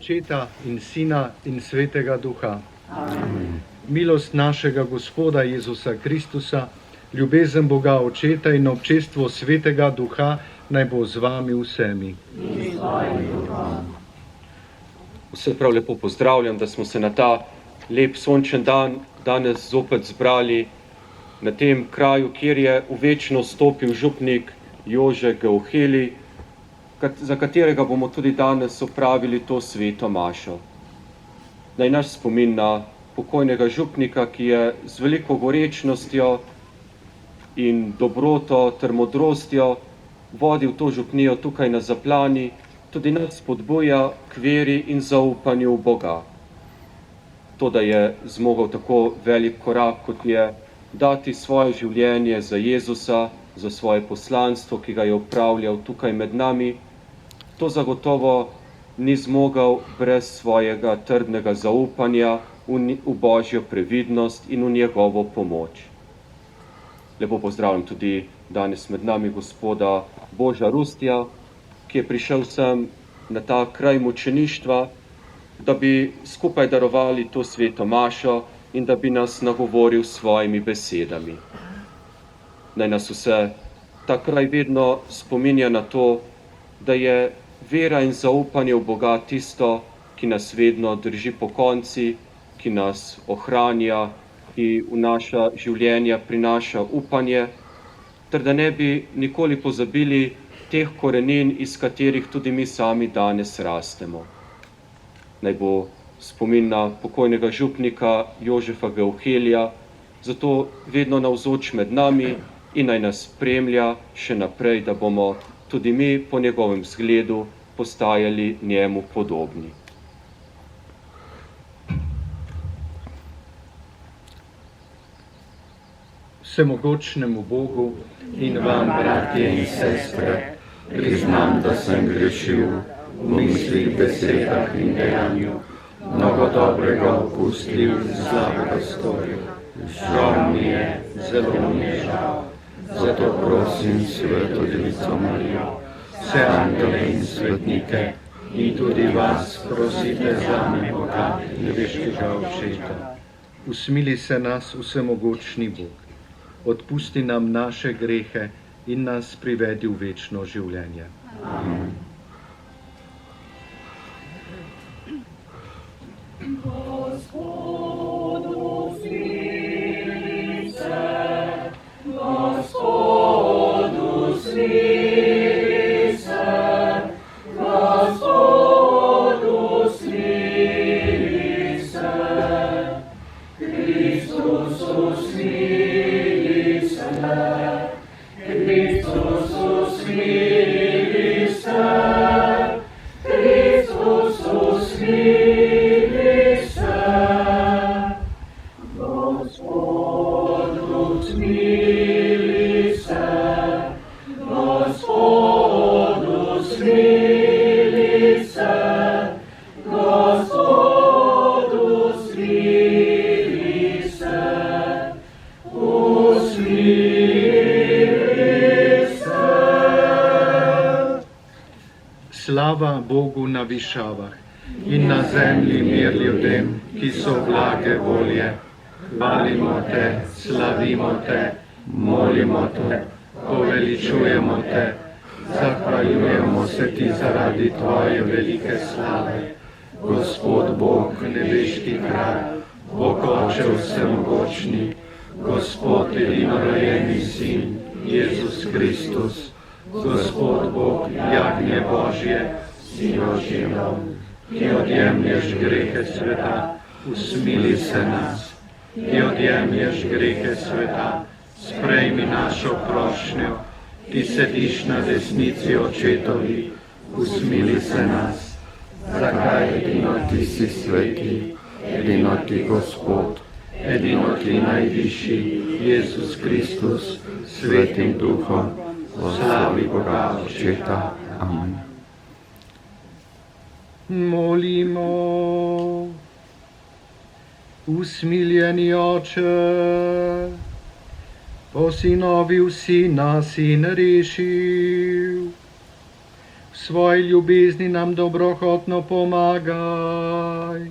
Očeta in Sina in Svetega Duha. Amen. Milost našega Gospoda Jezusa Kristusa, ljubezen Boga Očeta in občestvo Svetega Duha naj bo z vami vsemi. Vse prav lepo pozdravljam, da smo se na ta lep sončen dan danes zopet zbrali na tem kraju, kjer je v večnost stopil župnik Jože Geuheli, za katerega bomo tudi danes opravili to sveto mašo. Naj naš spomin na pokojnega župnika, ki je z veliko gorečnostjo in dobroto ter modrostjo vodil to župnijo tukaj na Zaplani, tudi nas spodbuja k veri in zaupanju v Boga. To, da je zmogel tako velik korak, kot je dati svoje življenje za Jezusa, za svoje poslanstvo, ki ga je opravljal tukaj med nami, to zagotovo ni zmogel brez svojega trdnega zaupanja v Božjo previdnost in v njegovo pomoč. Lepo pozdravljam tudi danes med nami gospoda Boža Rustja, ki je prišel sem na ta kraj mučeništva, da bi skupaj darovali to sveto mašo in da bi nas nagovoril s svojimi besedami. Naj nas vse ta kraj vedno spominja na to, da je vera in zaupanje v Boga tisto, ki nas vedno drži pokonci, ki nas ohranja, ki v naša življenja prinaša upanje, ter da ne bi nikoli pozabili teh korenin, iz katerih tudi mi sami danes rastemo. Naj bo spomin na pokojnega župnika Jožefa Geuhelija, zato vedno navzoč med nami in naj nas spremlja še naprej, da bomo tudi mi po njegovem zgledu postajali njemu podobni. Vsemogočnemu Bogu in vam, bratje in sestre, priznam, da sem grešil v mislih, besedah in dejanju, mnogo dobrega opustil, slabega storil. Žal mi je, zelo mi je žal. Zato prosim Sveto Devico Marijo, vse angele in svetnike in tudi vas prosite zame, Boga, nebeškega Očeta. Usmili se nas, vsemogočni Bog. Odpusti nam naše grehe in nas privedi v večno življenje. Amen. slava Bogu na višavah in na zemlji mir ljudem, ki so blage volje. Hvalimo te, slavimo te, molimo te, poveličujemo te, zahvaljujemo se ti zaradi tvoje velike slave. Gospod Bog, nebeški kralj, Bog Oče vsemogočni, Gospod edinorođeni Sin, Jezus Kristus, Gospod Bog, jagnje Božje, si oživel, ki odjemlješ grehe sveta, usmili se nas, ki odjemlješ grehe sveta, sprejmi našo prošnjo, ti sediš na desnici očetovi, usmili se nas. Zakaj edino ti si sveti, edino ti Gospod, edino ti najvišji, Jezus Kristus, svetim Duhom, v slavi Boga Očeta. Amen. Molimo. Usmiljeni Oče, posinovil si nas in rešil. V svoji ljubezni nam dobrohotno pomagaj,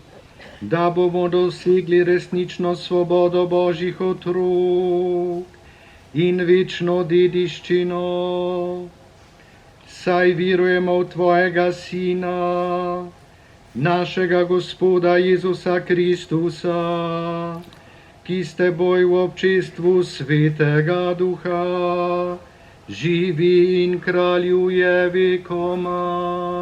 da bomo dosegli resnično svobodo Božjih otrok in večno dediščino. Saj verujemo v Tvojega Sina, našega Gospoda Jezusa Kristusa, ki s Teboj v občestvu Svetega Duha živi in kraljuje vekomaj.